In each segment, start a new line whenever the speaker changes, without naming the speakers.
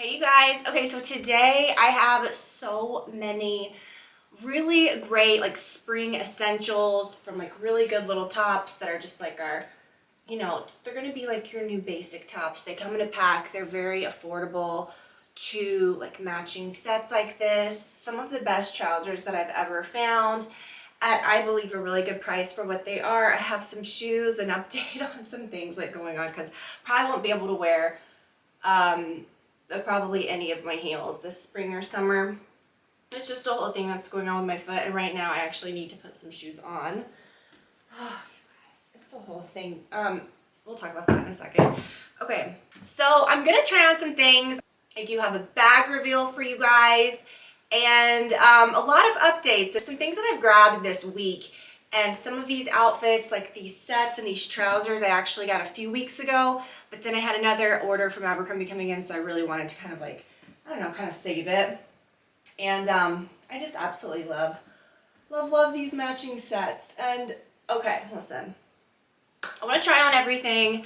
Hey you guys, okay, so today I have so many really great like spring essentials from like really good little tops that are just like our, they're gonna be like your new basic tops. They come in a pack, they're very affordable to like matching sets like this. Some of the best trousers that I've ever found at, I believe, a really good price for what they are. I have some shoes, an update on some things like going on because probably won't be able to wear probably any of my heels this spring or summer. It's just a whole thing that's going on with my foot, and right now I actually need to put some shoes on. Oh, you guys, it's a whole thing. We'll talk about that in a second. Okay, so I'm gonna try on some things. I do have a bag reveal for you guys, and a lot of updates. There's some things that I've grabbed this week, and some of these outfits, like these sets and these trousers, I actually got a few weeks ago, but then I had another order from Abercrombie coming in, so I really wanted to kind of like, I don't know, kind of save it. And I just absolutely love these matching sets. And okay, listen, I want to try on everything.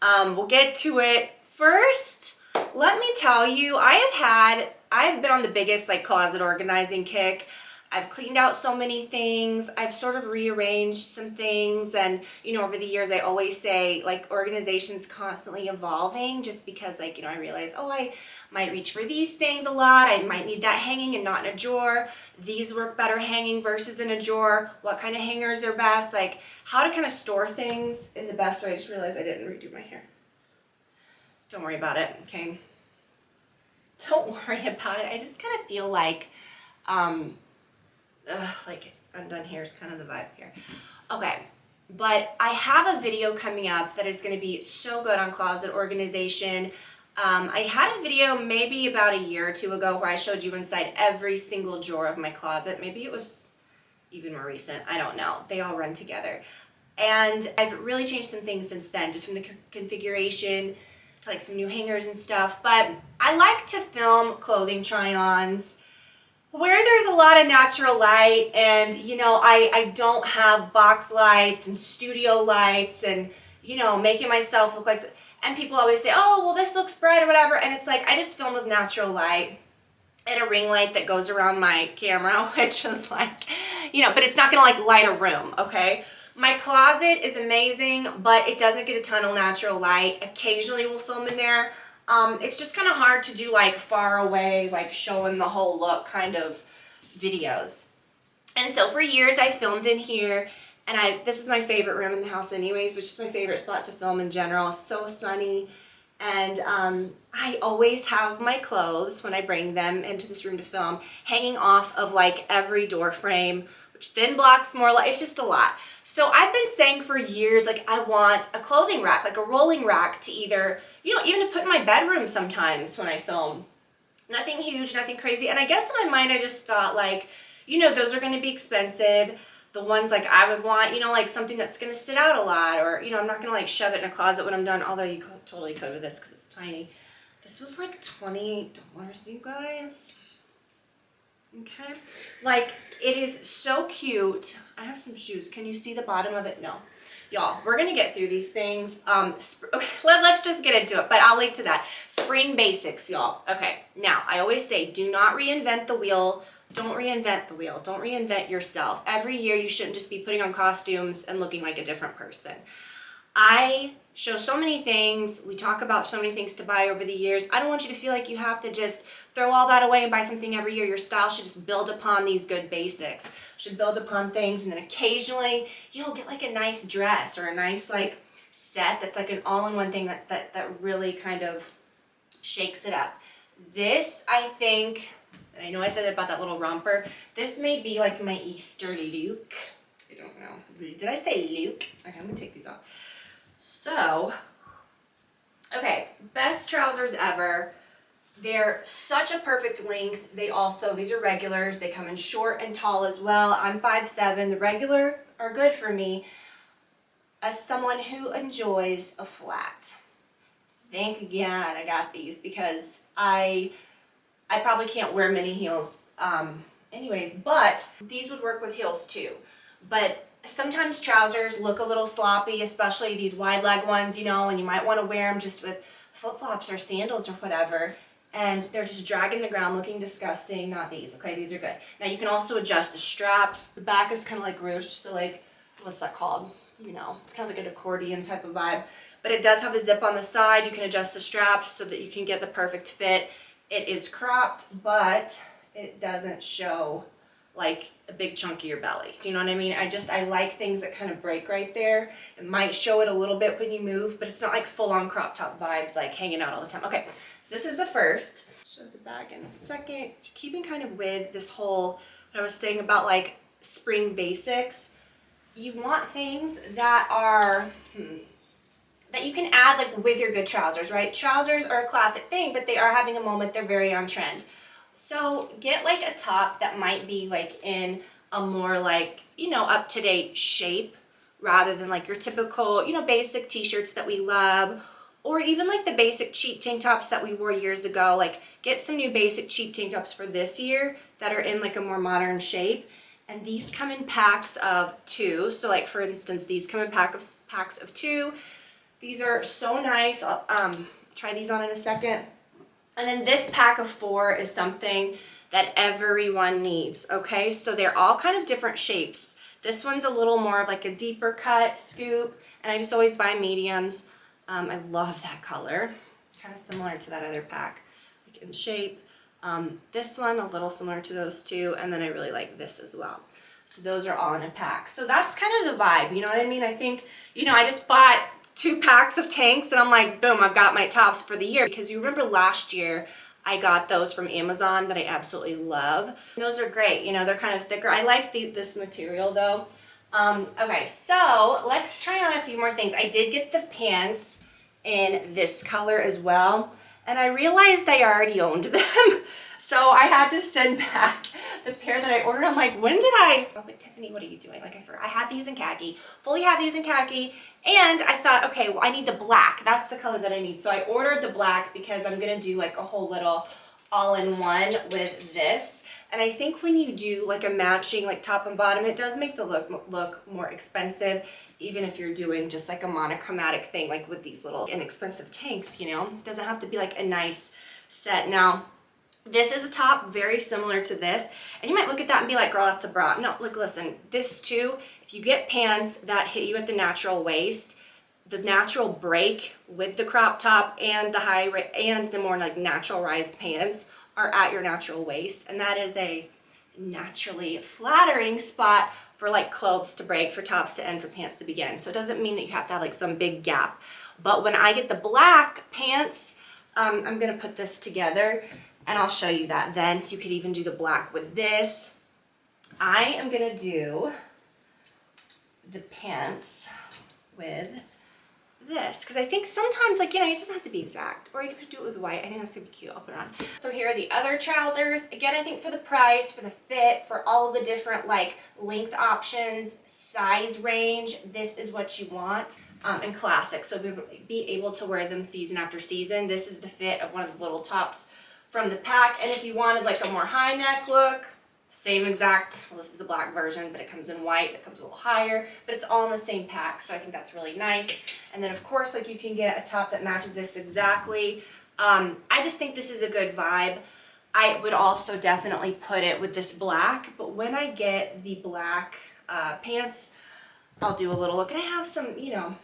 We'll get to it. First, let me tell you, I've been on the biggest like closet organizing kick. I've cleaned out so many things. I've sort of rearranged some things, and over the years I always say like organization's constantly evolving, just because like I realize, oh, I might reach for these things a lot. I might need that hanging and not in a drawer. These work better hanging versus in a drawer. What kind of hangers are best? Like how to kind of store things in the best way. I just realized I didn't redo my hair. Don't worry about it, okay? Don't worry about it. I just kind of feel like like undone hair is kind of the vibe here. Okay, but I have a video coming up that is going to be so good on closet organization. I had a video maybe about a year or two ago where I showed you inside every single drawer of my closet. Maybe it was even more recent. I don't know. They all run together. And I've really changed some things since then, just from the configuration to like some new hangers and stuff. But I like to film clothing try-ons where there's a lot of natural light, and I don't have box lights and studio lights and making myself look like, and people always say, oh well, this looks bright or whatever, and it's like I just film with natural light and a ring light that goes around my camera, which is like but it's not gonna like light a room. Okay, my closet is amazing, but it doesn't get a ton of natural light. Occasionally we'll film in there. It's just kind of hard to do like far away, like showing the whole look kind of videos. And so for years I filmed in here, and this is my favorite room in the house anyways, which is my favorite spot to film in general. It's so sunny. And I always have my clothes when I bring them into this room to film hanging off of like every door frame, which then blocks more light. It's just a lot. So I've been saying for years, like I want a clothing rack, like a rolling rack to either, even to put in my bedroom sometimes when I film. Nothing huge, nothing crazy. And I guess in my mind, I just thought like, those are going to be expensive. The ones like I would want, like something that's going to sit out a lot, or, I'm not going to like shove it in a closet when I'm done. Although you totally could with this because it's tiny. This was like $28, you guys. Okay, like it is so cute. I have some shoes. Can you see the bottom of it? No, y'all, we're gonna get through these things. Okay, let's just get into it, but I'll link to that. Spring basics, y'all. Okay, now I always say, do not reinvent the wheel. Don't reinvent the wheel. Don't reinvent yourself. Every year you shouldn't just be putting on costumes and looking like a different person. I show so many things. We talk about so many things to buy over the years. I don't want you to feel like you have to just throw all that away and buy something every year. Your style should just build upon these good basics. Should build upon things, and then occasionally, get like a nice dress or a nice like set that's like an all-in-one thing that really kind of shakes it up. This, I think, and I know I said about that little romper, this may be like my Easter look. I don't know. Did I say Luke? Okay, I'm gonna take these off. So, okay, best trousers ever. They're such a perfect length. These are regulars. They come in short and tall as well. I'm 5'7". The regular are good for me as someone who enjoys a flat. Thank God I got these, because I probably can't wear many heels anyways, but these would work with heels too. But sometimes trousers look a little sloppy, especially these wide leg ones, and you might want to wear them just with flip-flops or sandals or whatever. and they're just dragging the ground, looking disgusting. Not these, okay, these are good. Now you can also adjust the straps. The back is kind of like ruched, so like, what's that called? You know, it's kind of like an accordion type of vibe. But it does have a zip on the side. You can adjust the straps so that you can get the perfect fit. It is cropped, but it doesn't show like a big chunk of your belly. Do you know what I mean? I like things that kind of break right there. It might show it a little bit when you move, but it's not like full on crop top vibes, like hanging out all the time. Okay, so this is the first. Show the back in a second. Keeping kind of with this whole, what I was saying about like spring basics, you want things that are, that you can add like with your good trousers, right? Trousers are a classic thing, but they are having a moment. They're very on trend. So get like a top that might be like in a more like, you know, up-to-date shape rather than like your typical, you know, basic t-shirts that we love, or even like the basic cheap tank tops that we wore years ago. Like get some new basic cheap tank tops for this year that are in like a more modern shape. And these come in packs of 2. So like for instance, these come in packs of 2. These are so nice. I'll try these on in a second. And then this pack of 4 is something that everyone needs, okay? So they're all kind of different shapes. This one's a little more of like a deeper cut scoop, and I just always buy mediums. I love that color. Kind of similar to that other pack, like in shape. This one, a little similar to those two, and then I really like this as well. So those are all in a pack. So that's kind of the vibe, you know what I mean? I think, you know, I just bought 2 packs of tanks and I'm like, boom, I've got my tops for the year. Because you remember last year, I got those from Amazon that I absolutely love. Those are great, you know, they're kind of thicker. I like this material though. Okay, so let's try on a few more things. I did get the pants in this color as well, and I realized I already owned them. So I had to send back the pair that I ordered. I'm like, when did I was like, Tiffany, what are you doing? Like, I forgot. I had these in khaki, fully had these in khaki, and I thought, okay, well, I need the black. That's the color that I need. So I ordered the black because I'm gonna do like a whole little all-in-one with this. And I think when you do like a matching like top and bottom, it does make the look more expensive, even if you're doing just like a monochromatic thing, like with these little inexpensive tanks, you know. It doesn't have to be like a nice set. Now, this is a top very similar to this, and you might look at that and be like, girl, that's a bra. No, look, listen, this too, if you get pants that hit you at the natural waist, the natural break with the crop top and the more like natural rise pants are at your natural waist, and that is a naturally flattering spot for like clothes to break, for tops to end, for pants to begin. So it doesn't mean that you have to have like some big gap. But when I get the black pants, I'm gonna put this together and I'll show you that then. You could even do the black with this. I am gonna do the pants with this, because I think sometimes, like, you know, it doesn't have to be exact, or you could do it with white. I think that's gonna be cute. I'll put it on. So here are the other trousers. Again, I think for the price, for the fit, for all of the different like length options, size range, this is what you want. And classic, so be able to wear them season after season. This is the fit of one of the little tops from the pack. And if you wanted like a more high neck look, same exact, well, this is the black version, but it comes in white, it comes a little higher, but it's all in the same pack, so I think that's really nice. And then of course, like, you can get a top that matches this exactly. I just think this is a good vibe. I would also definitely put it with this black, but when I get the black pants, I'll do a little look. And I have some, you know,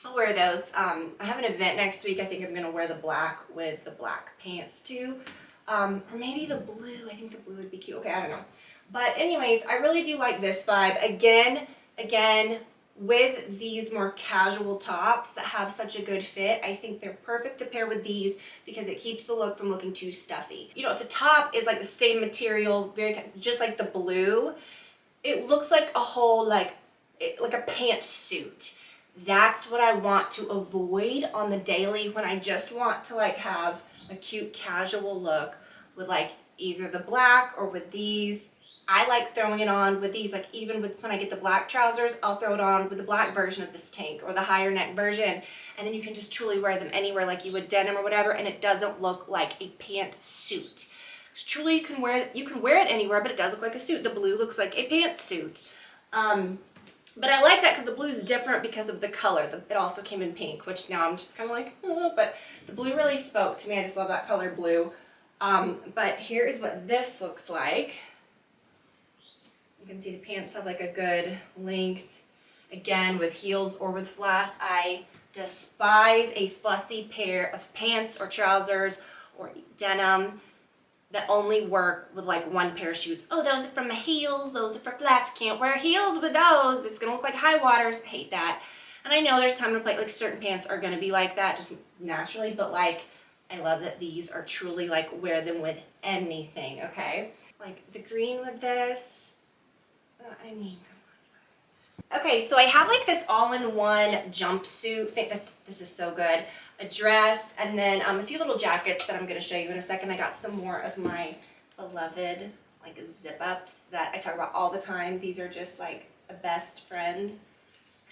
I'll wear those. I have an event next week. I think I'm going to wear the black with the black pants too. Or maybe the blue. I think the blue would be cute. Okay, I don't know. But anyways, I really do like this vibe. Again, with these more casual tops that have such a good fit, I think they're perfect to pair with these because it keeps the look from looking too stuffy. You know, if the top is like the same material, just like the blue, it looks like a whole like a pantsuit. That's what I want to avoid on the daily when I just want to like have a cute casual look with like either the black or with these. I like throwing it on with these, like even with when I get the black trousers, I'll throw it on with the black version of this tank or the higher neck version, and then you can just truly wear them anywhere like you would denim or whatever, and it doesn't look like a pantsuit. Truly, you can wear it anywhere, but it does look like a suit. The blue looks like a pantsuit. But I like that because the blue is different because of the color. It also came in pink, which now I'm just kind of like, oh, but the blue really spoke to me. I just love that color blue. But here is what this looks like. You can see the pants have like a good length. Again, with heels or with flats. I despise a fussy pair of pants or trousers or denim that only work with like one pair of shoes. Oh, those are for my heels, those are for flats. Can't wear heels with those. It's gonna look like high waters. I hate that. And I know there's time to play, like certain pants are gonna be like that just naturally, but like I love that these are truly like wear them with anything, okay? Like the green with this, I mean, come on. Okay, so I have like this all-in-one jumpsuit. I think this is so good. A dress, and then a few little jackets that I'm going to show you in a second. I got some more of my beloved like zip-ups that I talk about all the time. These are just like a best friend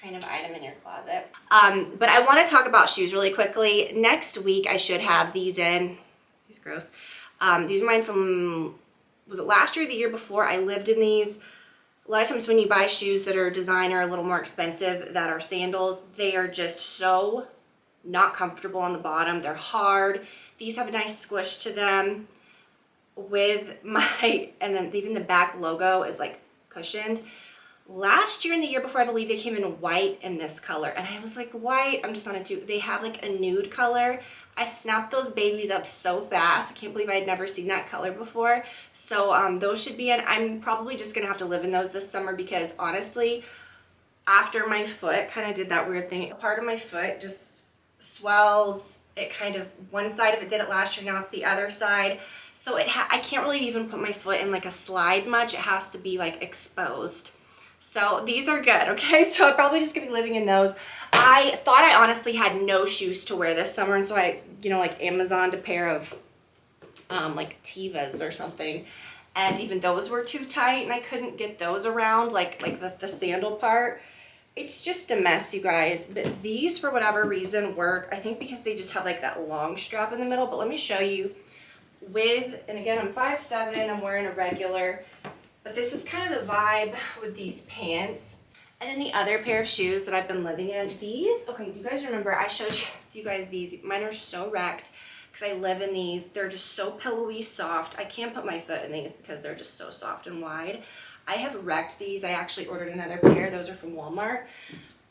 kind of item in your closet. But I want to talk about shoes really quickly. Next week I should have these in. These are gross. These are mine from, was it last year or the year before? I lived in these. A lot of times when you buy shoes that are designer, a little more expensive, that are sandals, they are just so not comfortable on the bottom. They're hard. These have a nice squish to them with my, and then even the back logo is like cushioned. Last year and the year before, I believe they came in white and this color. And I was like, white, I'm just on it too. They have like a nude color. I snapped those babies up so fast. I can't believe I had never seen that color before. So those should be in. I'm probably just gonna have to live in those this summer because honestly, after my foot kind of did that weird thing, a part of my foot just swells. It kind of, one side of it did it last year, now it's the other side. So I can't really even put my foot in like a slide much. It has to be like exposed. So these are good, okay? So I'm probably just gonna be living in those. I thought I honestly had no shoes to wear this summer, and so I, like Amazoned a pair of like Tevas or something, and even those were too tight, and I couldn't get those around, like the sandal part. It's just a mess, you guys. But these, for whatever reason, work. I think because they just have like that long strap in the middle. But let me show you with, and again, I'm 5'7", I'm wearing a regular. But this is kind of the vibe with these pants. And then the other pair of shoes that I've been living in, these, okay, do you guys remember I showed you guys these? Mine are so wrecked because I live in these. They're just so pillowy soft. I can't put my foot in these because they're just so soft and wide. I have wrecked these. I actually ordered another pair. Those are from Walmart.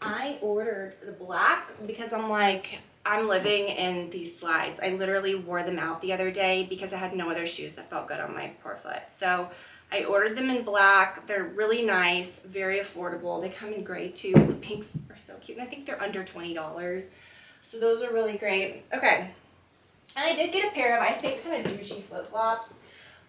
I ordered the black because I'm like, I'm living in these slides. I literally wore them out the other day because I had no other shoes that felt good on my poor foot. So I ordered them in black. They're really nice, very affordable. They come in gray too. The pinks are so cute. And I think they're under $20. So those are really great. Okay. And I did get a pair of, I think, kind of douchey flip-flops.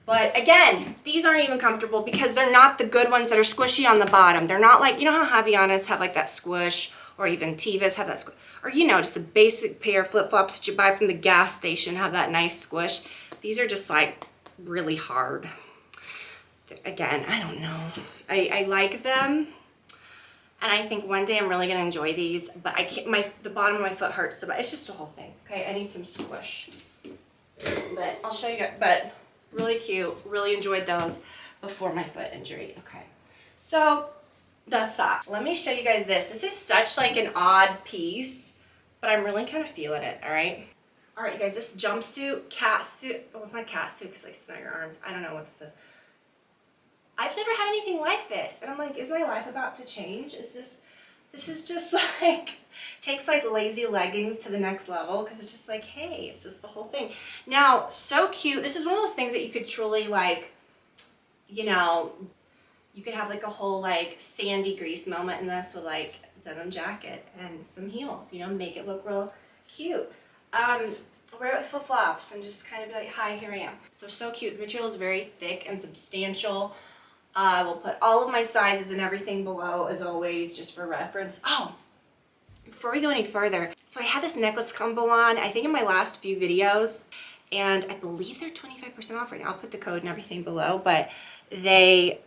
But again, these aren't even comfortable because they're not the good ones that are squishy on the bottom. They're not like, you know how Havaianas have like that squish, or even Tevas have that squish, or just a basic pair of flip-flops that you buy from the gas station have that nice squish. These are just like really hard. Again, I don't know. I like them, and I think one day I'm really gonna enjoy these, but I can't, the bottom of my foot hurts so bad. It's just a whole thing. Okay, I need some squish. But I'll show you guys, but really cute, really enjoyed those before my foot injury. Okay, so that's that. Let me show you guys this. This is such like an odd piece, but I'm really kind of feeling it, all right? All right, you guys, this jumpsuit, cat suit, well, it's not cat suit because like it's not your arms. I don't know what this is. I've never had anything like this. And I'm like, is my life about to change? This is just like, takes like lazy leggings to the next level because it's just like, hey, it's just the whole thing. Now, so cute. This is one of those things that you could truly like, you could have like a whole like Sandy Grease moment in this with like denim jacket and some heels, make it look real cute. Wear it with flip-flops and just kind of be like, hi, here I am. So cute. The material is very thick and substantial. I will put all of my sizes and everything below as always, just for reference. Oh, before we go any further, so I had this necklace combo on, I think in my last few videos, and I believe they're 25% off right now. I'll put the code and everything below, but they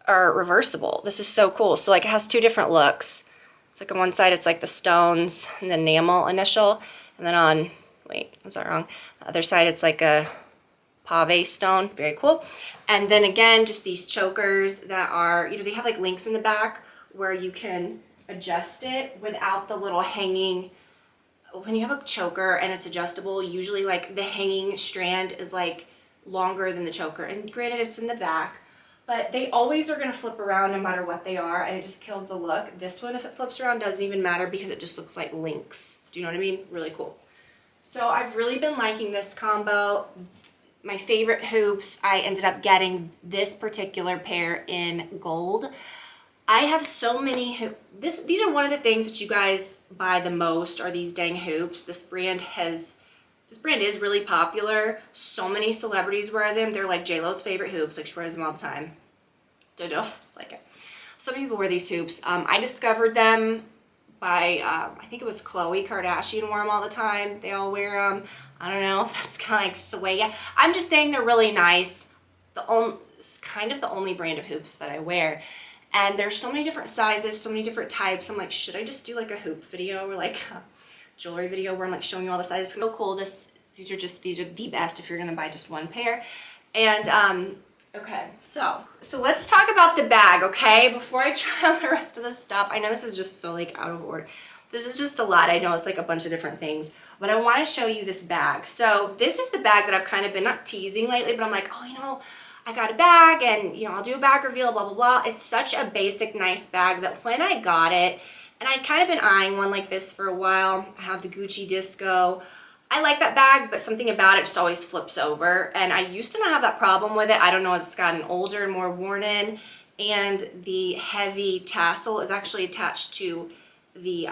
are reversible. This is so cool. So like it has two different looks. It's like on one side it's like the stones and the enamel initial, and then on, wait, was that wrong? The other side it's like a pave stone. Very cool. And then again, just these chokers that are, they have like links in the back where you can adjust it without the little hanging. When you have a choker and it's adjustable, usually like the hanging strand is like longer than the choker. And granted, it's in the back, but they always are going to flip around no matter what they are, and it just kills the look. This one, if it flips around, doesn't even matter because it just looks like links. Do you know what I mean? Really cool. So I've really been liking this combo. My favorite hoops, I ended up getting this particular pair in gold. I have so many hoops. These are one of the things that you guys buy the most, are these dang hoops. This brand is really popular. So many celebrities wear them. They're like J-Lo's favorite hoops. Like, she wears them all the time. Don't know if it's like it. So many people wear these hoops. I discovered them by, I think it was Khloe Kardashian wore them all the time. They all wear them. I don't know if that's kind of like sway. I'm just saying they're really nice. It's kind of the only brand of hoops that I wear. And there's so many different sizes, so many different types. I'm like, should I just do like a hoop video or like a jewelry video where I'm like showing you all the sizes? So cool. These are the best if you're gonna buy just one pair. And okay, so let's talk about the bag, okay? Before I try on the rest of the stuff. I know this is just so like out of order. This is just a lot. I know it's like a bunch of different things, but I want to show you this bag. So this is the bag that I've kind of been not teasing lately, but I'm like, oh, you know, I got a bag and, you know, I'll do a bag reveal, blah, blah, blah. It's such a basic, nice bag that when I got it, and I'd kind of been eyeing one like this for a while. I have the Gucci Disco. I like that bag, but something about it just always flips over. And I used to not have that problem with it. I don't know, it's gotten older and more worn in. And the heavy tassel is actually attached to the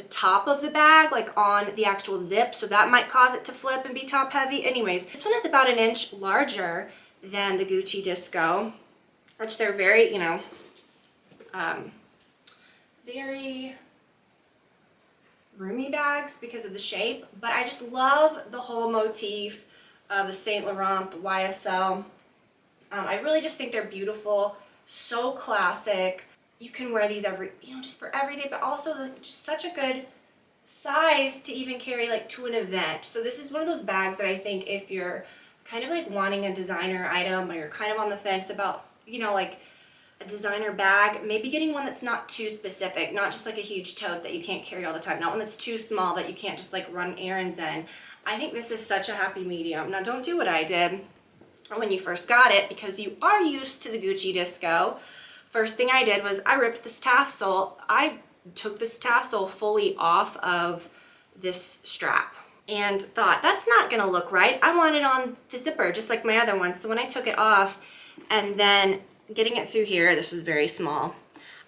top of the bag, like on the actual zip, so that might cause it to flip and be top heavy. Anyways, this one is about an inch larger than the Gucci Disco, which they're very, you know, very roomy bags because of the shape, but I just love the whole motif of the Saint Laurent, the YSL. I really just think they're beautiful, so classic. You can wear these just for every day, but also just such a good size to even carry like to an event. So this is one of those bags that I think if you're kind of like wanting a designer item, or you're kind of on the fence about, you know, like a designer bag, maybe getting one that's not too specific, not just like a huge tote that you can't carry all the time, not one that's too small that you can't just like run errands in. I think this is such a happy medium. Now don't do what I did when you first got it, because you are used to the Gucci Disco. First thing I did was I ripped this tassel. I took this tassel fully off of this strap and thought, that's not gonna look right. I want it on the zipper, just like my other one. So when I took it off and then getting it through here, this was very small.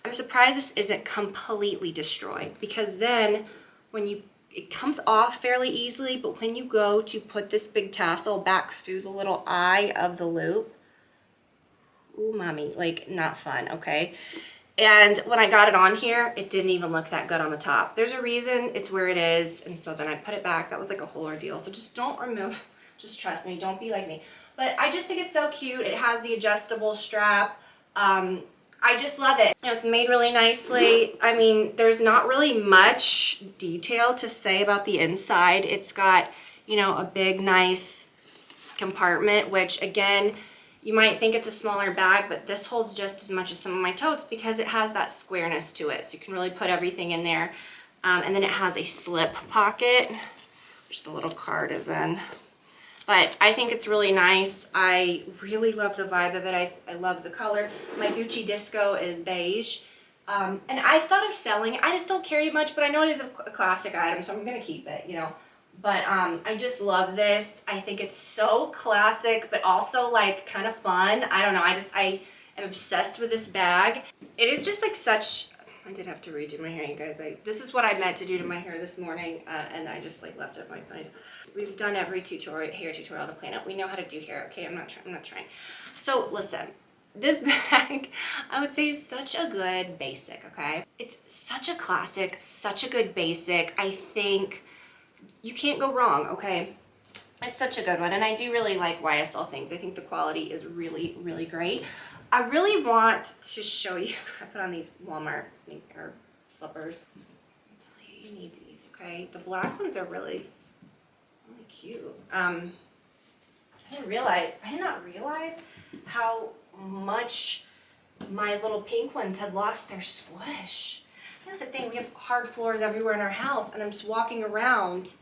I'm surprised this isn't completely destroyed, because then when it comes off fairly easily, but when you go to put this big tassel back through the little eye of the loop, ooh, mommy, like not fun, okay? And when I got it on here, it didn't even look that good on the top. There's a reason it's where it is, and so then I put it back. That was like a whole ordeal. So just don't remove, just trust me, don't be like me. But I just think it's so cute. It has the adjustable strap. I just love it. You know, it's made really nicely. I mean, there's not really much detail to say about the inside. It's got, you know, a big, nice compartment, which again, you might think it's a smaller bag, but this holds just as much as some of my totes because it has that squareness to it. So you can really put everything in there. And then it has a slip pocket, which the little card is in. But I think it's really nice. I really love the vibe of it. I love the color. My Gucci Disco is beige. And I thought of selling it. I just don't carry it much, but I know it is a classic item, so I'm gonna keep it, you know. But I just love this. I think it's so classic, but also like kind of fun. I don't know, I am obsessed with this bag. It is just like such, I did have to redo my hair, you guys. This is what I meant to do to my haar this morning, and I just like left it my ponytail. We've done every hair tutorial on the planet. We know how to do hair, okay? I'm not trying. So listen, this bag, I would say is such a good basic, okay? It's such a classic, such a good basic. I think you can't go wrong, okay? It's such a good one, and I do really like YSL things. I think the quality is really, really great. I really want to show you, I put on these Walmart slippers. I tell you, you need these, okay? The black ones are really cute. I did not realize how much my little pink ones had lost their squish. That's the thing, we have hard floors everywhere in our house, and I'm just walking around.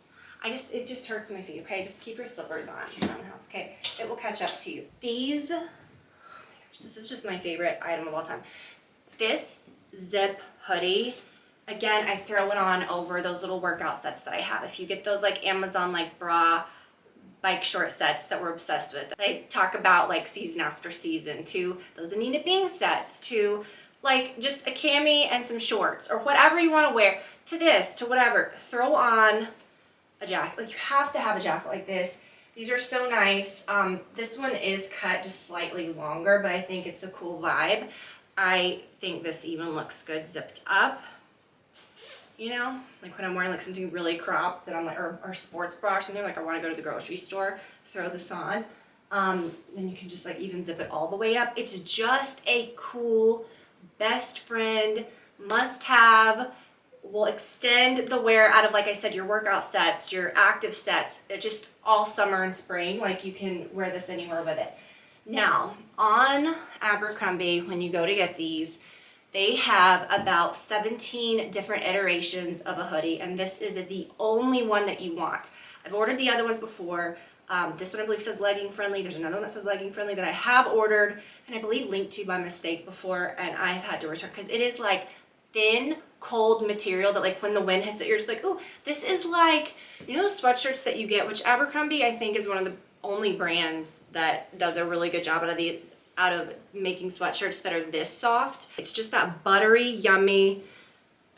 It just hurts my feet, okay? Just keep your slippers on around the house, okay? It will catch up to you. These, oh my gosh, this is just my favorite item of all time. This zip hoodie, again, I throw it on over those little workout sets that I have. If you get those like Amazon like bra, bike short sets that we're obsessed with. I talk about like season after season, to those Anita Bing sets, to like just a cami and some shorts or whatever you want to wear, to this, to whatever. Throw on a jacket. Like you have to have a jacket like this. These are so nice. This one is cut just slightly longer, but I think it's a cool vibe. I think this even looks good zipped up. You know, like when I'm wearing like something really cropped that I'm like, or sports bra or something, like I want to go to the grocery store, throw this on. Then you can just like even zip it all the way up. It's just a cool best friend must have. Will extend the wear out of, like I said, your workout sets, your active sets, just all summer and spring. Like you can wear this anywhere with it. Now, on Abercrombie, when you go to get these, they have about 17 different iterations of a hoodie, and this is the only one that you want. I've ordered the other ones before. This one I believe says legging friendly. There's another one that says legging friendly that I have ordered, and I believe linked to by mistake before, and I've had to return because it is like thin, cold material that like when the wind hits it, you're just like, oh, this is like, you know those sweatshirts that you get, which Abercrombie I think is one of the only brands that does a really good job out of making sweatshirts that are this soft. It's just that buttery, yummy.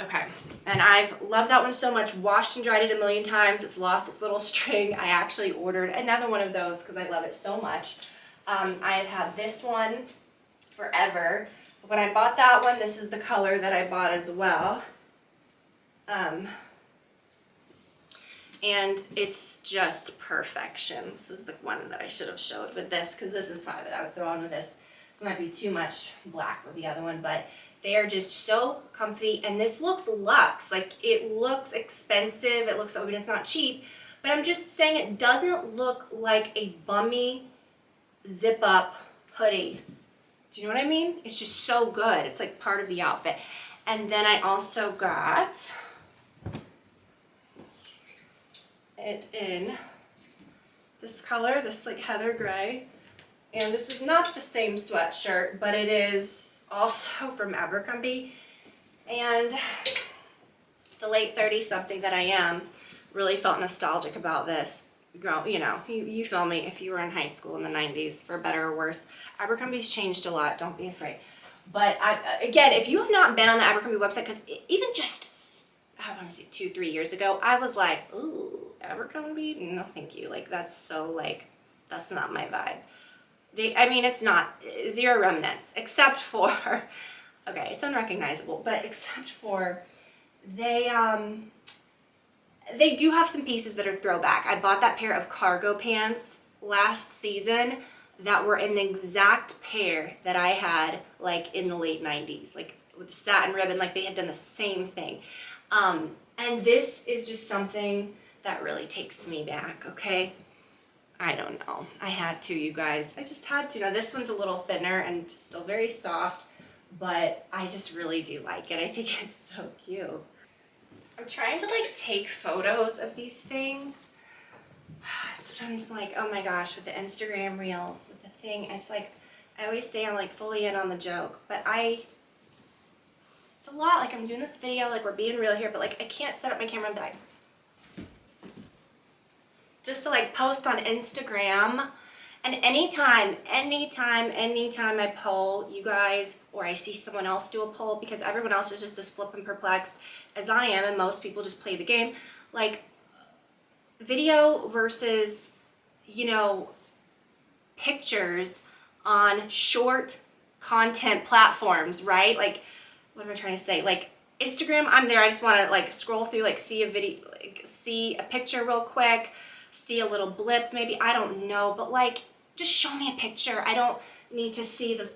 Okay, and I've loved that one so much. Washed and dried it a million times. It's lost its little string. I actually ordered another one of those because I love it so much. I have had this one forever. When I bought that one, this is the color that I bought as well. And it's just perfection. This is the one that I should have showed with this, because this is probably that I would throw on with this. It might be too much black with the other one, but they are just so comfy. And this looks luxe. Like, it looks expensive. It looks, I mean, it's not cheap, but I'm just saying it doesn't look like a bummy zip up hoodie. Do you know what I mean? It's just so good. It's like part of the outfit. And then I also got it in this color, this like heather gray. And this is not the same sweatshirt, but it is also from Abercrombie. And the late 30 something that I am really felt nostalgic about this. You know, you feel me, if you were in high school in the 90s, for better or worse. Abercrombie's changed a lot, don't be afraid. But again, if you have not been on the Abercrombie website, because even just, I want to say 2-3 years ago, I was like, ooh, Abercrombie? No, thank you. Like, that's so, like, that's not my vibe. I mean, it's not, zero remnants, except for, okay, it's unrecognizable, but except for, they do have some pieces that are throwback. I bought that pair of cargo pants last season that were an exact pair that I had like in the late 90s, like with satin ribbon, like they had done the same thing. And this is just something that really takes me back, okay? I don't know. I had to, you guys. I just had to. Now this one's a little thinner and still very soft, but I just really do like it. I think it's so cute. I'm trying to like take photos of these things. Sometimes I'm like, oh my gosh, with the Instagram reels, with the thing, it's like, I always say I'm like fully in on the joke, but it's a lot. Like I'm doing this video, like we're being real here, but like I can't set up my camera and be like, just to like post on Instagram. And anytime I poll you guys, or I see someone else do a poll, because everyone else is just as flippin' perplexed as I am, and most people just play the game, like video versus, you know, pictures on short content platforms, right? Like, what am I trying to say? Like Instagram, I'm there, I just want to like scroll through, like see a video, like see a picture real quick, see a little blip maybe, I don't know, but like just show me a picture. I don't need to see the,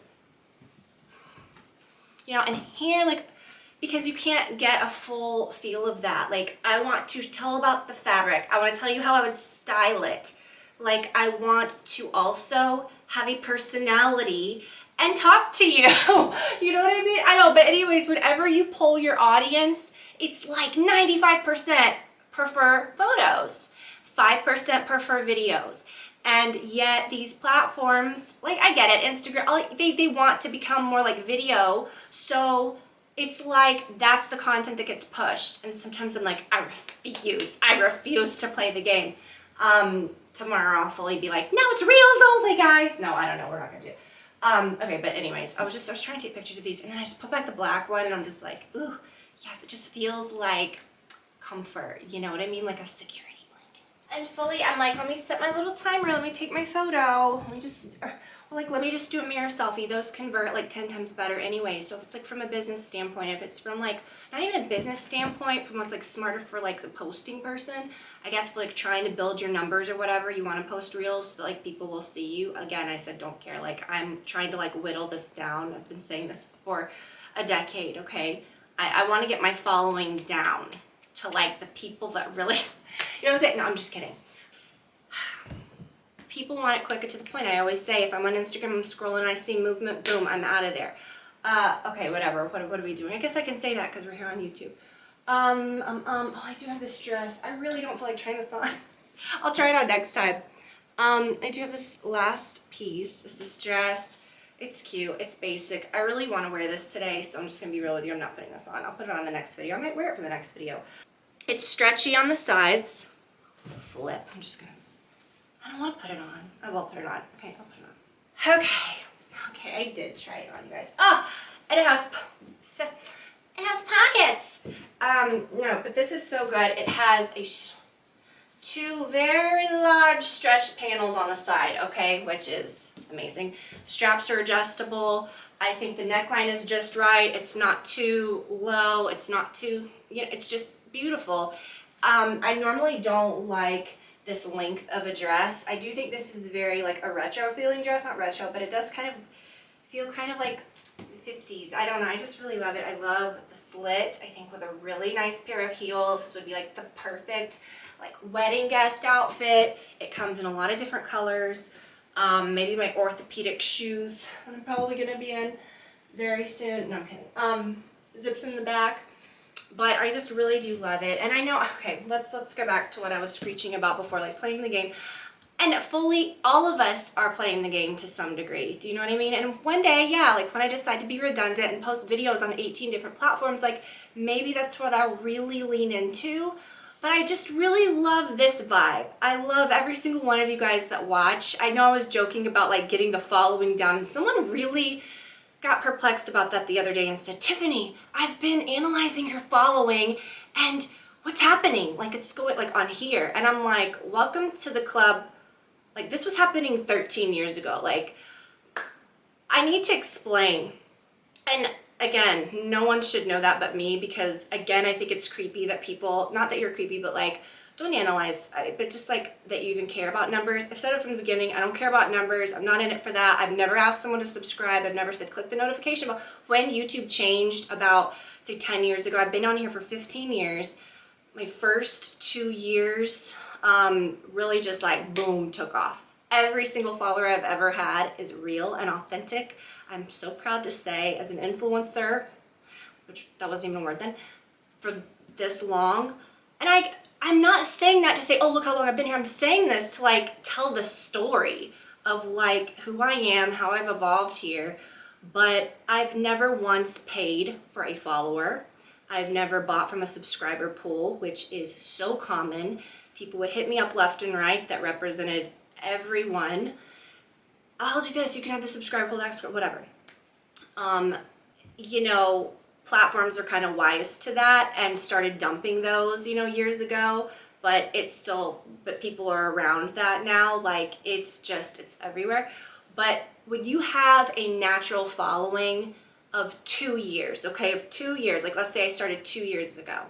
you know, and here, like, because you can't get a full feel of that. Like, I want to tell about the fabric. I want to tell you how I would style it. Like, I want to also have a personality and talk to you. You know what I mean? I know, but anyways, whenever you poll your audience, it's like 95% prefer photos, 5% prefer videos. And yet these platforms, like I get it, Instagram, they want to become more like video. So it's like that's the content that gets pushed. And sometimes I'm like, I refuse to play the game. Tomorrow I'll fully be like, no, it's reels only, guys. No, I don't know, we're not gonna do it. Okay, but anyways, I was trying to take pictures of these, and then I just put back the black one, and I'm just like, ooh, yes, it just feels like comfort, you know what I mean? Like a security blanket. And fully, I'm like, let me set my little timer, let me take my photo, let me just do a mirror selfie. Those convert like 10 times better anyway. So if it's like from a business standpoint, if it's from like, not even a business standpoint, from what's like smarter for like the posting person, I guess for like trying to build your numbers or whatever, you want to post reels so that like people will see you. Again, I said don't care. Like I'm trying to like whittle this down. I've been saying this for a decade, okay? I want to get my following down to like the people that really, you know what I'm saying? No, I'm just kidding. People want it quicker to the point. I always say if I'm on Instagram, I'm scrolling and I see movement, boom, I'm out of there. Okay, whatever. What are we doing? I guess I can say that because we're here on YouTube. Oh, I do have this dress. I really don't feel like trying this on. I'll try it on next time. I do have this last piece. It's this dress. It's cute. It's basic. I really want to wear this today, so I'm just going to be real with you. I'm not putting this on. I'll put it on the next video. I might wear it for the next video. It's stretchy on the sides. Flip. I'm just going to... I don't want to put it on. I will put it on. Okay, I'll put it on. Okay, I did try it on, you guys. Oh, and it has pockets. No, but this is so good. It has two very large stretch panels on the side, okay, which is amazing. Straps are adjustable. I think the neckline is just right. It's not too low. It's not too, you know, it's just beautiful. I normally don't like this length of a dress. I do think this is very like a retro feeling dress, not retro, but it does kind of feel kind of like the 50s. I don't know, I just really love it. I love the slit. I think with a really nice pair of heels, this would be like the perfect like wedding guest outfit. It comes in a lot of different colors. Maybe my orthopedic shoes that I'm probably gonna be in very soon. No, I'm kidding. Zips in the back. But I just really do love it. And I know, okay, let's go back to what I was screeching about before, like playing the game. And fully, all of us are playing the game to some degree. Do you know what I mean? And one day, yeah, like when I decide to be redundant and post videos on 18 different platforms, like maybe that's what I'll really lean into. But I just really love this vibe. I love every single one of you guys that watch. I know I was joking about like getting the following down, and someone really got perplexed about that the other day and said, Tiffany, I've been analyzing your following and what's happening? Like it's going like on here. And I'm like, welcome to the club. Like this was happening 13 years ago. Like I need to explain. And again, no one should know that but me, because again, I think it's creepy that people, not that you're creepy, but like, don't analyze, but just like that you even care about numbers. I've said it from the beginning, I don't care about numbers. I'm not in it for that. I've never asked someone to subscribe. I've never said click the notification bell. When YouTube changed about, say 10 years ago, I've been on here for 15 years. My first 2 years really just like boom, took off. Every single follower I've ever had is real and authentic. I'm so proud to say, as an influencer, which that wasn't even a word then, for this long. And I'm not saying that to say, oh, look how long I've been here. I'm saying this to like tell the story of like who I am, how I've evolved here. But I've never once paid for a follower. I've never bought from a subscriber pool, which is so common. People would hit me up left and right that represented everyone. I'll do this, you can have the subscriber pool, whatever. You know, platforms are kind of wise to that and started dumping those, you know, years ago, but it's still, but people are around that now. Like it's everywhere. But when you have a natural following of 2 years, okay, of 2 years, like let's say I started 2 years ago,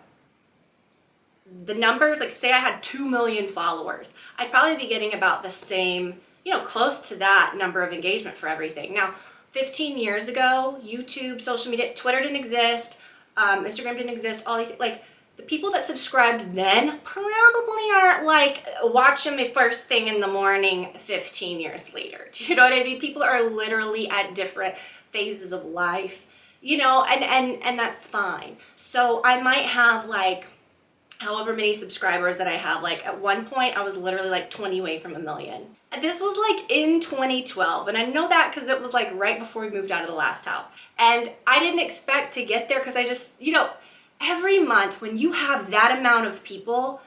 the numbers, like say I had 2 million followers, I'd probably be getting about the same, you know, close to that number of engagement for everything. Now, 15 years ago, YouTube, social media, Twitter didn't exist, Instagram didn't exist, all these, like the people that subscribed then probably aren't like watching me first thing in the morning 15 years later. Do you know what I mean? People are literally at different phases of life, you know, and that's fine. So I might have like however many subscribers that I have. Like at one point I was literally like 20 away from 1 million. This was like in 2012, and I know that because it was like right before we moved out of the last house. And I didn't expect to get there because I just, you know, every month when you have that amount of people,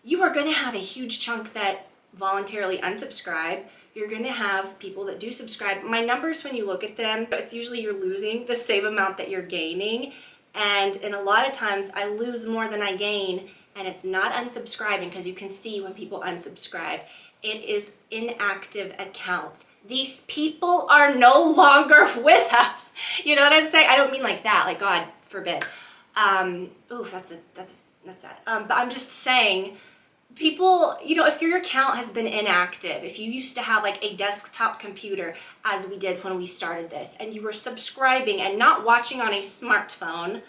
you are going to have a huge chunk that voluntarily unsubscribe. You're going to have people that do subscribe. My numbers, when you look at them, it's usually you're losing the same amount that you're gaining. And in a lot of times I lose more than I gain, and it's not unsubscribing because you can see when people unsubscribe. It is inactive accounts. These people are no longer with us. You know what I'm saying? I don't mean like that, like God forbid. Ooh, that's sad. But I'm just saying, people, you know, if your account has been inactive, if you used to have like a desktop computer as we did when we started this, and you were subscribing and not watching on a smartphone,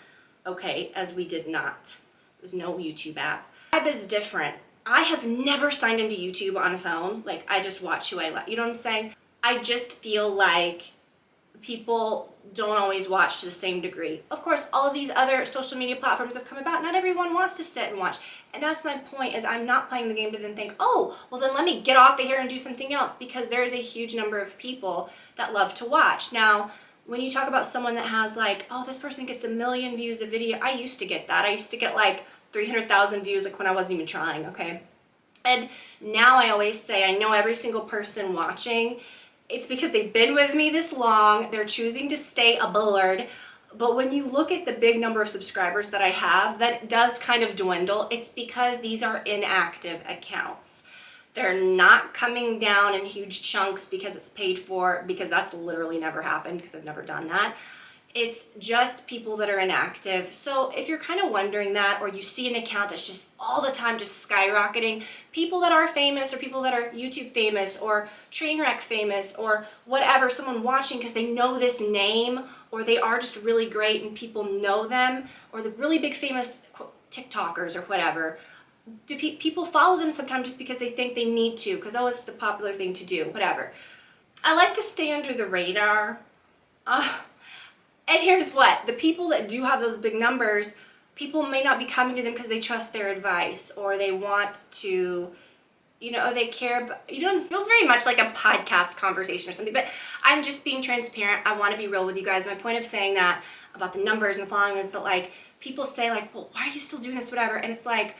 okay, as we did not. There was no YouTube app. Vibe is different. I have never signed into YouTube on a phone. Like, I just watch who I like. You know what I'm saying? I just feel like people don't always watch to the same degree. Of course, all of these other social media platforms have come about. Not everyone wants to sit and watch. And that's my point, is I'm not playing the game to then think, oh, well then let me get off of here and do something else, because there is a huge number of people that love to watch. Now, when you talk about someone that has like, oh, this person gets 1 million views a video, I used to get that. I used to get like 300,000 views like when I wasn't even trying, okay? And now I always say, I know every single person watching, it's because they've been with me this long, they're choosing to stay aboard. But when you look at the big number of subscribers that I have, that does kind of dwindle. It's because these are inactive accounts. They're not coming down in huge chunks because it's paid for, because that's literally never happened, because I've never done that. It's just people that are inactive. So if you're kind of wondering that, or you see an account that's just all the time just skyrocketing, people that are famous, or people that are YouTube famous, or Trainwreck famous, or whatever, someone watching because they know this name, or they are just really great and people know them, or the really big famous TikTokers or whatever, do people follow them sometimes just because they think they need to, because, oh, it's the popular thing to do, whatever. I like to stay under the radar. And here's what, the people that do have those big numbers, people may not be coming to them because they trust their advice, or they want to, you know, they care, you know, it feels very much like a podcast conversation or something, but I'm just being transparent. I want to be real with you guys. My point of saying that about the numbers and the following is that, like, people say like, well, why are you still doing this, whatever, and it's like,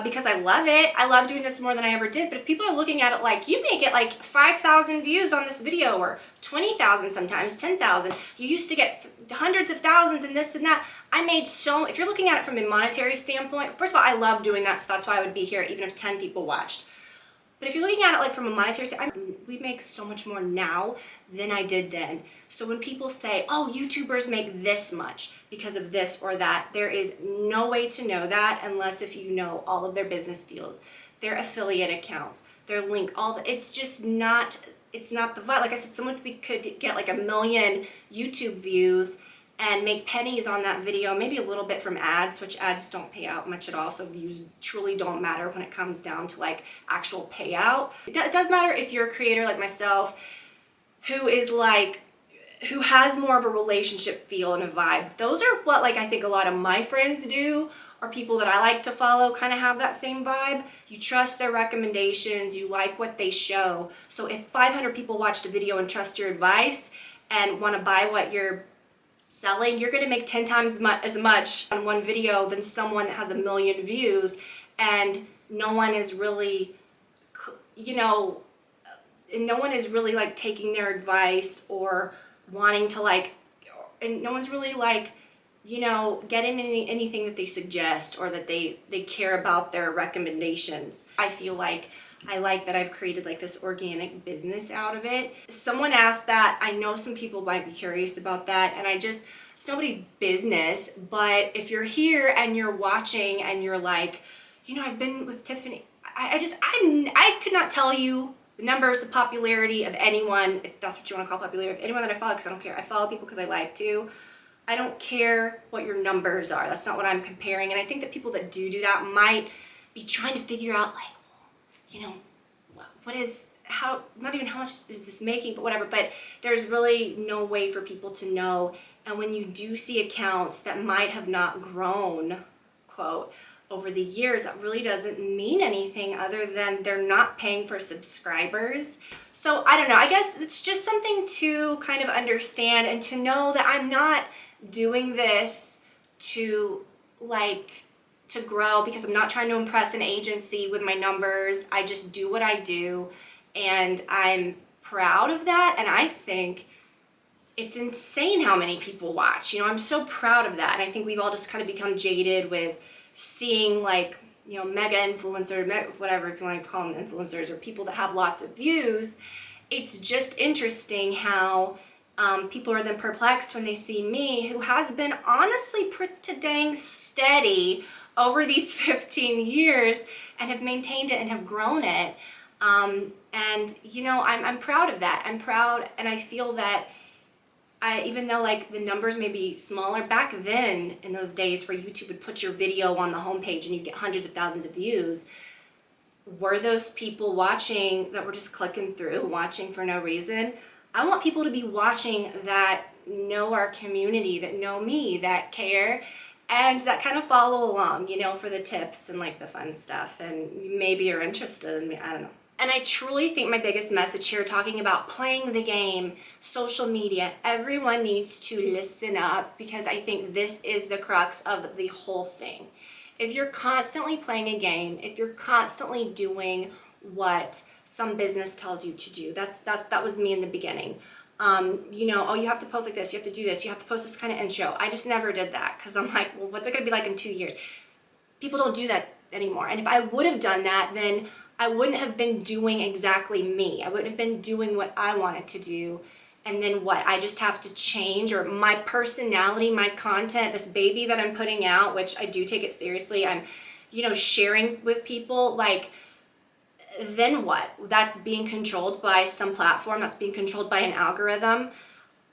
because I love it. I love doing this more than I ever did. But if people are looking at it like, you may get like 5,000 views on this video, or 20,000 sometimes, 10,000. You used to get hundreds of thousands and this and that. I made so, if you're looking at it from a monetary standpoint, first of all, I love doing that, so that's why I would be here even if 10 people watched. But if you're looking at it like from a monetary standpoint, we make so much more now than I did then. So when people say, oh, YouTubers make this much because of this or that, there is no way to know that unless if you know all of their business deals, their affiliate accounts, their link, all the, it's just not, it's not the vibe. Like I said, someone could get like 1 million YouTube views and make pennies on that video, maybe a little bit from ads, which ads don't pay out much at all, so views truly don't matter when it comes down to like actual payout. It does matter if you're a creator like myself, who is like, who has more of a relationship feel and a vibe. Those are what, like, I think a lot of my friends do, or people that I like to follow kind of have that same vibe. You trust their recommendations, you like what they show. So if 500 people watched a video and trust your advice and want to buy what you're selling, you're going to make 10 times as much on one video than someone that has 1 million views and no one is really, you know, no one is really like taking their advice or wanting to like, and no one's really like, you know, getting anything that they suggest or that they care about their recommendations. I feel like I like that I've created like this organic business out of it. Someone asked that. I know some people might be curious about that, and it's nobody's business, but if you're here and you're watching and you're like, you know, I've been with Tiffany, I could not tell you the numbers, the popularity of anyone, if that's what you want to call popularity, of anyone that I follow, because I don't care. I follow people because I like to. I don't care what your numbers are. That's not what I'm comparing. And I think that people that do that might be trying to figure out, like, you know, what is, how, not even how much is this making, but whatever. But there's really no way for people to know. And when you do see accounts that might have not grown, quote, over the years, that really doesn't mean anything other than they're not paying for subscribers. So I don't know, I guess it's just something to kind of understand and to know that I'm not doing this to grow, because I'm not trying to impress an agency with my numbers. I just do what I do, and I'm proud of that. And I think it's insane how many people watch. You know, I'm so proud of that. And I think we've all just kind of become jaded with seeing, like, you know, mega influencers, whatever, if you want to call them influencers, or people that have lots of views. It's just interesting how people are then perplexed when they see me, who has been honestly pretty dang steady over these 15 years and have maintained it and have grown it. And, you know, I'm proud of that. I'm proud, and I feel that even though, like, the numbers may be smaller, back then, in those days where YouTube would put your video on the homepage and you'd get hundreds of thousands of views, were those people watching that were just clicking through, watching for no reason? I want people to be watching that know our community, that know me, that care, and that kind of follow along, you know, for the tips and, like, the fun stuff, and maybe you're interested in me, I don't know. And I truly think my biggest message here, talking about playing the game, social media, everyone needs to listen up, because I think this is the crux of the whole thing. If you're constantly playing a game, if you're constantly doing what some business tells you to do, that was me in the beginning. You know, oh, you have to post like this, you have to do this, you have to post this kind of intro. I just never did that, because I'm like, well, what's it going to be like in 2 years? People don't do that anymore. And if I would have done that, then I wouldn't have been doing exactly me. I wouldn't have been doing what I wanted to do. And then what? I just have to change, or my personality, my content, this baby that I'm putting out, which I do take it seriously. I'm, you know, sharing with people, like, then what? That's being controlled by some platform, that's being controlled by an algorithm.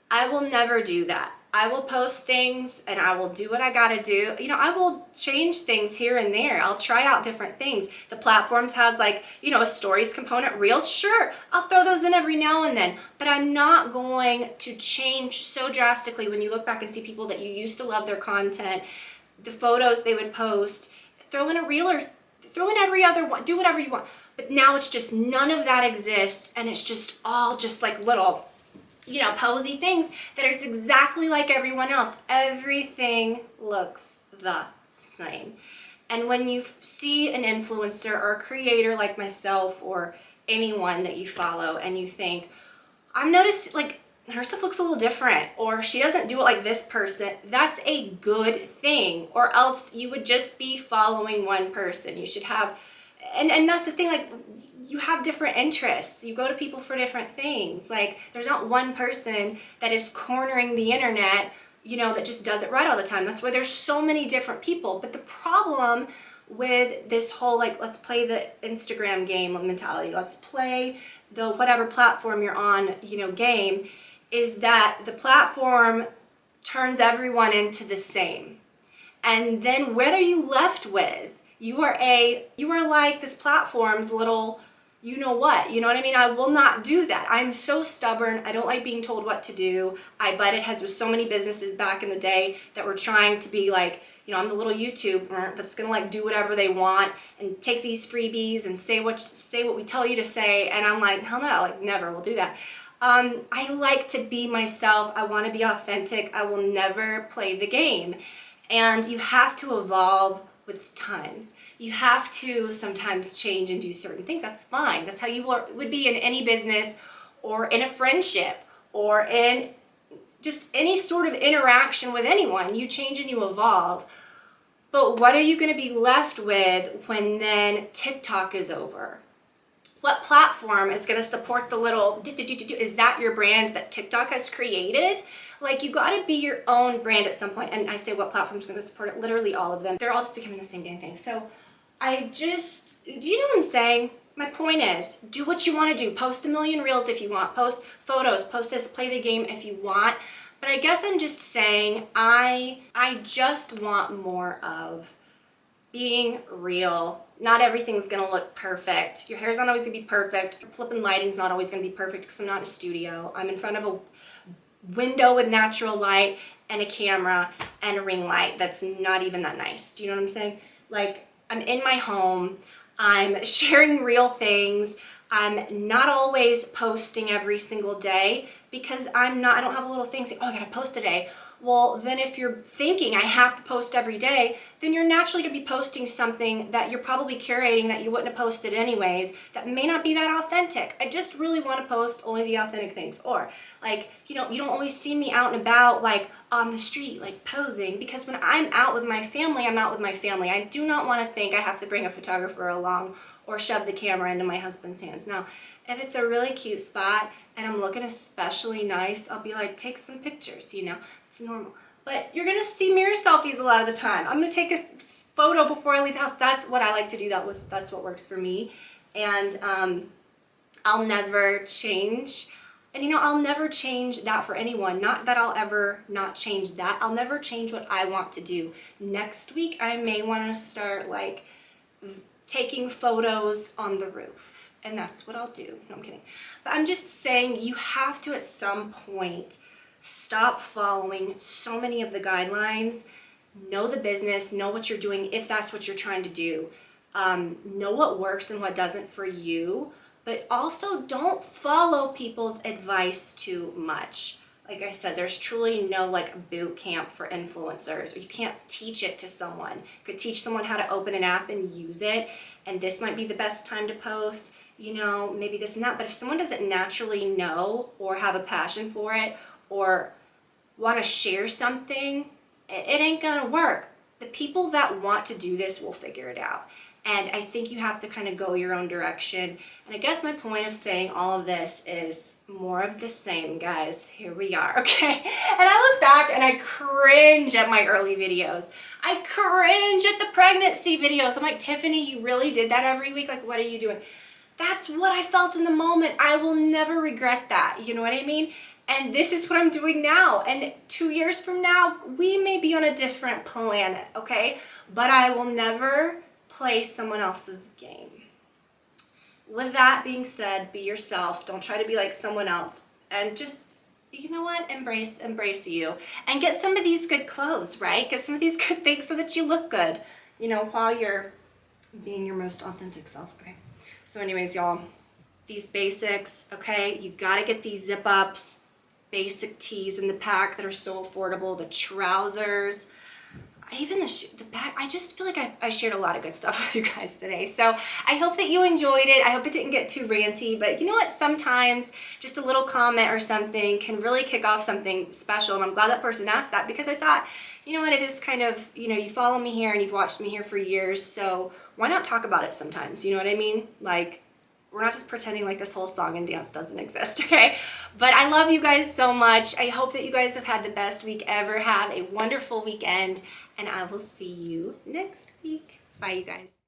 I will never do that. I will post things and I will do what I gotta do. You know, I will change things here and there. I'll try out different things. The platforms has, like, you know, a stories component, reels, sure, I'll throw those in every now and then, but I'm not going to change so drastically. When you look back and see people that you used to love their content, the photos they would post, throw in a reel or throw in every other one, do whatever you want. But now it's just none of that exists, and it's just all just like little, you know, posy things that are exactly like everyone else. Everything looks the same. And when you see an influencer or a creator like myself, or anyone that you follow, and you think, I'm noticing, like, her stuff looks a little different, or she doesn't do it like this person, that's a good thing. Or else you would just be following one person. You should have, and that's the thing, like, you have different interests. You go to people for different things. Like, there's not one person that is cornering the internet, you know, that just does it right all the time. That's why there's so many different people. But the problem with this whole, like, let's play the Instagram game mentality, let's play the whatever platform you're on, you know, game, is that the platform turns everyone into the same. And then what are you left with? You are like this platform's little, you know what I mean? I will not do that. I'm so stubborn. I don't like being told what to do. I butted heads with so many businesses back in the day that were trying to be like, you know, I'm the little YouTuber that's gonna, like, do whatever they want and take these freebies and say what we tell you to say. And I'm like, hell no, like, never will do that. I like to be myself. I want to be authentic. I will never play the game. And you have to evolve with times. You have to sometimes change and do certain things. That's fine. That's how you would be in any business, or in a friendship, or in just any sort of interaction with anyone. You change and you evolve. But what are you going to be left with when then TikTok is over? What platform is going to support the little is that your brand that TikTok has created? Like, you got to be your own brand at some point. And I say, what platform is going to support it? Literally all of them. They're all just becoming the same damn thing. So do you know what I'm saying? My point is, do what you want to do. Post a million reels if you want. Post photos, post this, play the game if you want. But I guess I'm just saying I just want more of being real. Not everything's gonna look perfect. Your hair's not always gonna be perfect. Flipping lighting's not always gonna be perfect because I'm not in a studio. I'm in front of a window with natural light and a camera and a ring light that's not even that nice. Do you know what I'm saying? Like, I'm in my home, I'm sharing real things, I'm not always posting every single day because I don't have a little thing saying, oh, I gotta post today. Well, then if you're thinking I have to post every day, then you're naturally gonna be posting something that you're probably curating that you wouldn't have posted anyways, that may not be that authentic. I just really wanna post only the authentic things. Or like, you know, you don't always see me out and about like on the street, like posing, because when I'm out with my family, I'm out with my family. I do not wanna think I have to bring a photographer along or shove the camera into my husband's hands. Now, if it's a really cute spot and I'm looking especially nice, I'll be like, take some pictures, you know, it's normal. But you're gonna see mirror selfies a lot of the time. I'm gonna take a photo before I leave the house. That's what I like to do. That's what works for me. And I'll never change. And you know, I'll never change that for anyone. Not that I'll ever not change that. I'll never change what I want to do. Next week, I may wanna start like taking photos on the roof. And that's what I'll do. No, I'm kidding. But I'm just saying you have to at some point stop following so many of the guidelines. Know the business, know what you're doing if that's what you're trying to do. Know what works and what doesn't for you. But also don't follow people's advice too much. Like I said, there's truly no like boot camp for influencers, or you can't teach it to someone. You could teach someone how to open an app and use it, and this might be the best time to post, you know, maybe this and that. But if someone doesn't naturally know or have a passion for it or want to share something, it ain't gonna work. The people that want to do this will figure it out. And I think you have to kind of go your own direction. And I guess my point of saying all of this is more of the same, guys. Here we are, okay? And I look back and I cringe at my early videos. I cringe at the pregnancy videos. I'm like, Tiffany, you really did that every week? Like, what are you doing? That's what I felt in the moment. I will never regret that. You know what I mean? And this is what I'm doing now. And 2 years from now, we may be on a different planet, okay? But I will never play someone else's game. With that being said, be yourself. Don't try to be like someone else. And just, you know what? Embrace you. And get some of these good clothes, right? Get some of these good things so that you look good, you know, while you're being your most authentic self. Okay. So anyways, y'all, these basics, okay? You gotta get these zip ups, basic tees in the pack that are so affordable, the trousers, even the back. I just feel like I shared a lot of good stuff with you guys today. So I hope that you enjoyed it. I hope it didn't get too ranty, but you know what? Sometimes just a little comment or something can really kick off something special. And I'm glad that person asked that, because I thought, you know what, it is kind of, you know, you follow me here and you've watched me here for years. So why not talk about it sometimes? You know what I mean? Like, we're not just pretending like this whole song and dance doesn't exist, okay? But I love you guys so much. I hope that you guys have had the best week ever. Have a wonderful weekend, and I will see you next week. Bye, you guys.